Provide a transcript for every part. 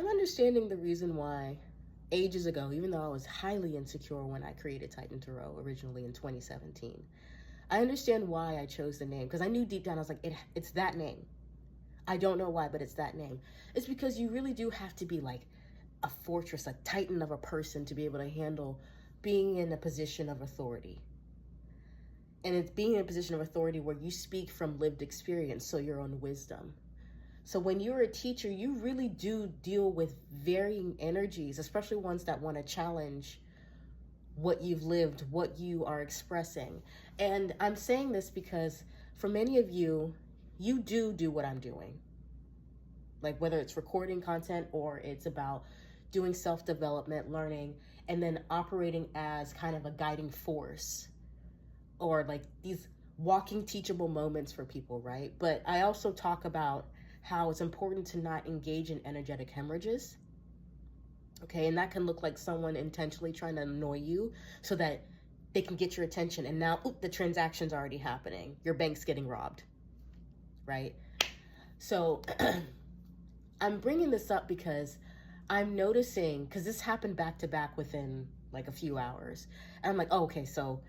I'm understanding the reason why ages ago, even though I was highly insecure when I created Titan Tarot originally in 2017, I understand why I chose the name, because I knew deep down, I was like, it's that name. I don't know why, but it's that name. It's because you really do have to be like a fortress, a titan of a person to be able to handle being in a position of authority. And it's being in a position of authority where you speak from lived experience, so your own wisdom. So when you're a teacher, you really do deal with varying energies, especially ones that want to challenge what you've lived, what you are expressing. And I'm saying this because for many of you, you do what I'm doing. Like whether it's recording content or it's about doing self-development, learning, and then operating as kind of a guiding force or like these walking teachable moments for people, right? But I also talk about how it's important to not engage in energetic hemorrhages. Okay, and that can look like someone intentionally trying to annoy you so that they can get your attention, and now the transaction's already happening. Your bank's getting robbed, right? So I'm bringing this up because I'm noticing, because this happened back to back within like a few hours. And I'm like, oh, okay, so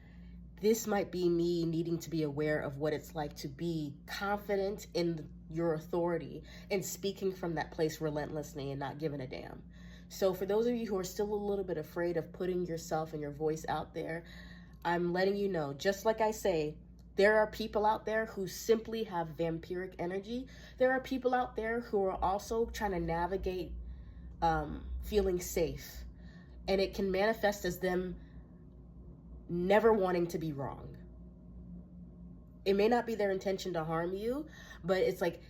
this might be me needing to be aware of what it's like to be confident in your authority and speaking from that place relentlessly and not giving a damn. So for those of you who are still a little bit afraid of putting yourself and your voice out there, I'm letting you know, just like I say, there are people out there who simply have vampiric energy. There are people out there who are also trying to navigate feeling safe. And it can manifest as them never wanting to be wrong. It may not be their intention to harm you, but it's like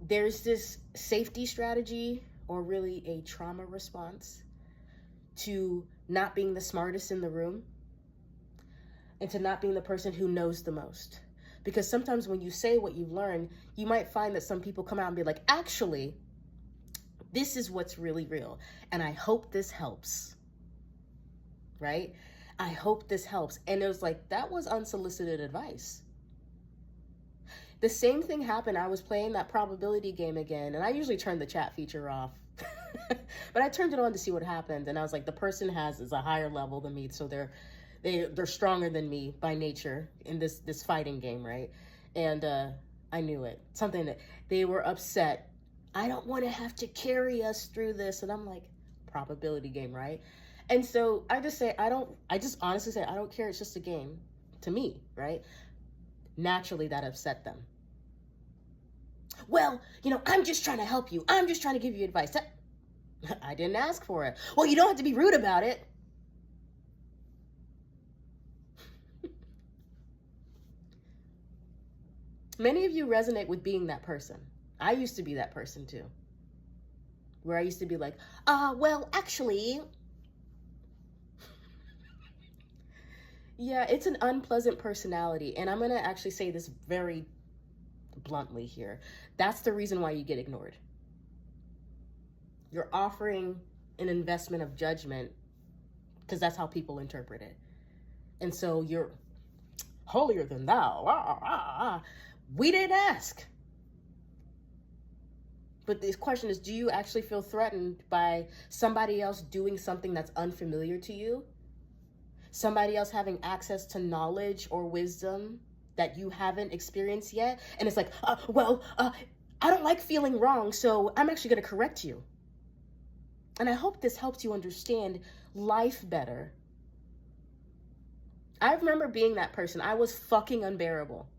there's this safety strategy or really a trauma response to not being the smartest in the room and to not being the person who knows the most. Because sometimes when you say what you've learned, you might find that some people come out and be like, actually, this is what's really real. And I hope this helps. Right? I hope this helps. And it was like, that was unsolicited advice. The same thing happened. I was playing that probability game again, and I usually turn the chat feature off. But I turned it on to see what happened, and I was like, the person is a higher level than me, so they're stronger than me by nature in this fighting game, right? And I knew it. Something that they were upset. I don't want to have to carry us through this, and I'm like, probability game, right? And so I just honestly say, I don't care. It's just a game to me, right? Naturally, that upset them. Well, I'm just trying to help you. I'm just trying to give you advice. I didn't ask for it. Well, you don't have to be rude about it. Many of you resonate with being that person. I used to be that person too. Where I used to be like, well, actually... Yeah, it's an unpleasant personality. And I'm going to actually say this very bluntly here. That's the reason why you get ignored. You're offering an investment of judgment because that's how people interpret it. And so you're holier than thou. We didn't ask. But the question is, do you actually feel threatened by somebody else doing something that's unfamiliar to you? Somebody else having access to knowledge or wisdom that you haven't experienced yet? And it's like, I don't like feeling wrong, so I'm actually going to correct you. And I hope this helps you understand life better. I remember being that person. I was fucking unbearable.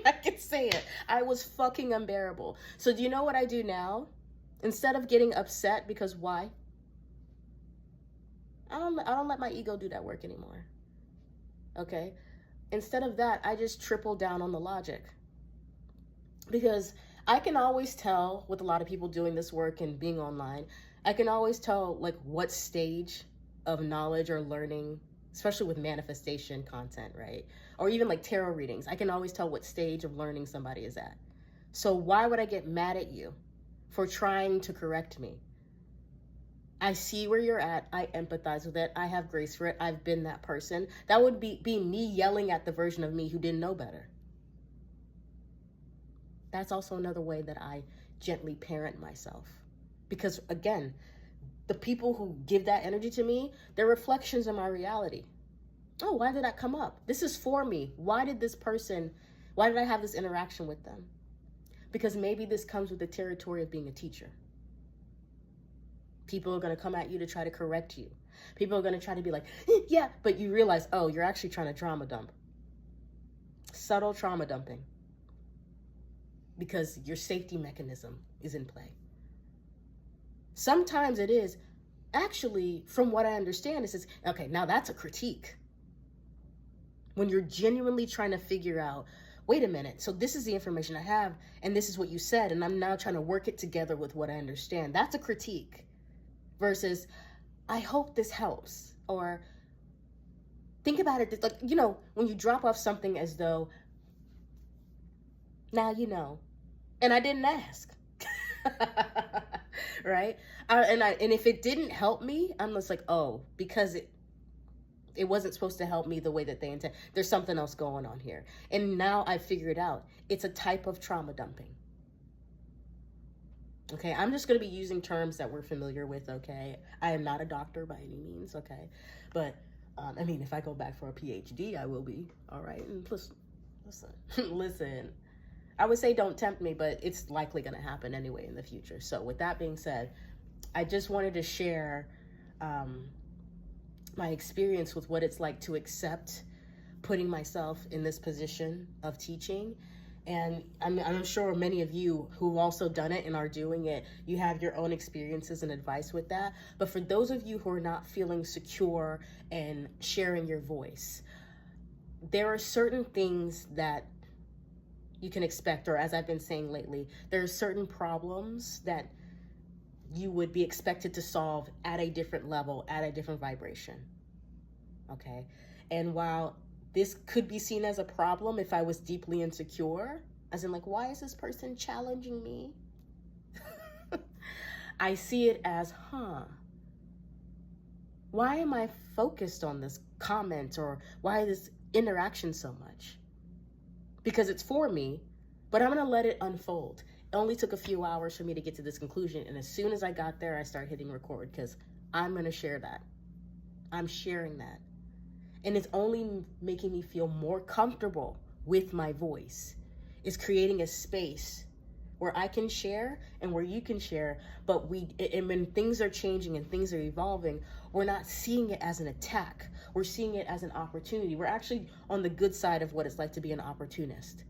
I can say it. I was fucking unbearable. So do you know what I do now? Instead of getting upset because why? I don't let my ego do that work anymore. Okay? Instead of that, I just triple down on the logic. Because I can always tell with a lot of people doing this work and being online, I can always tell like what stage of knowledge or learning, especially with manifestation content, right? Or even like tarot readings, I can always tell what stage of learning somebody is at. So why would I get mad at you for trying to correct me? I see where you're at. I empathize with it. I have grace for it. I've been that person. That would be me yelling at the version of me who didn't know better. That's also another way that I gently parent myself. Because again, the people who give that energy to me, they're reflections of my reality. Oh, why did that come up? This is for me. Why did I have this interaction with them? Because maybe this comes with the territory of being a teacher. People are going to come at you to try to correct you. People are going to try to be like, yeah, but you realize, oh, you're actually trying to trauma dump. Subtle trauma dumping. Because your safety mechanism is in play. Sometimes it is. Actually, from what I understand, it says, okay, now that's a critique. When you're genuinely trying to figure out, wait a minute, so this is the information I have, and this is what you said, and I'm now trying to work it together with what I understand. That's a critique. Versus, I hope this helps. Or think about it, like, you know, when you drop off something as though, now you know, and I didn't ask. Right? And if it didn't help me, I'm just like, oh, because it wasn't supposed to help me the way that they intend. There's something else going on here. And now I figured out it's a type of trauma dumping. Okay, I'm just going to be using terms that we're familiar with, okay? I am not a doctor by any means, okay? But, I mean, if I go back for a PhD, I will be, all right? And listen. I would say don't tempt me, but it's likely going to happen anyway in the future. So with that being said, I just wanted to share my experience with what it's like to accept putting myself in this position of teaching. And I'm sure many of you who've also done it and are doing it, you have your own experiences and advice with that. But for those of you who are not feeling secure and sharing your voice, there are certain things that you can expect, or as I've been saying lately, there are certain problems that you would be expected to solve at a different level, at a different vibration, okay? And while this could be seen as a problem if I was deeply insecure, as in like, why is this person challenging me? I see it as, why am I focused on this comment, or why this interaction so much? Because it's for me, but I'm gonna let it unfold. It only took a few hours for me to get to this conclusion, and as soon as I got there, I started hitting record, because I'm gonna share that. I'm sharing that. And it's only making me feel more comfortable with my voice. It's creating a space where I can share and where you can share, but and when things are changing and things are evolving, we're not seeing it as an attack. We're seeing it as an opportunity. We're actually on the good side of what it's like to be an opportunist.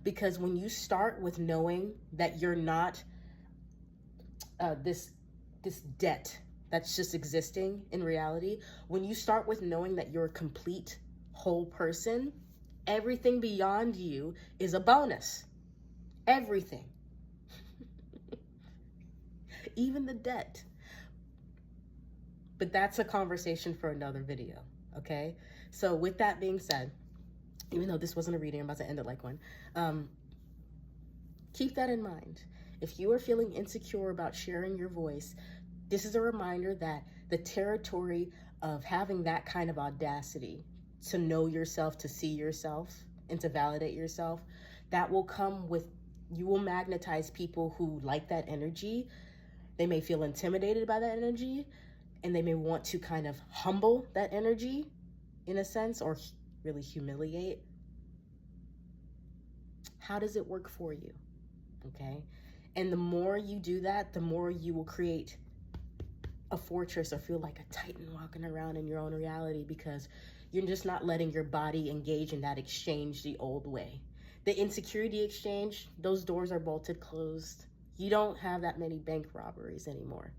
Because when you start with knowing that you're not this debt that's just existing in reality, when you start with knowing that you're a complete whole person, everything beyond you is a bonus. Everything. Even the debt. But that's a conversation for another video, okay? So with that being said, even though this wasn't a reading, I'm about to end it like one, keep that in mind. If you are feeling insecure about sharing your voice, this is a reminder that the territory of having that kind of audacity to know yourself, to see yourself, and to validate yourself, that will come with, you will magnetize people who like that energy. They may feel intimidated by that energy, and they may want to kind of humble that energy in a sense, or really humiliate. How does it work for you? Okay? And the more you do that, the more you will create a fortress or feel like a titan walking around in your own reality, because you're just not letting your body engage in that exchange the old way. The insecurity exchange, those doors are bolted closed. You don't have that many bank robberies anymore.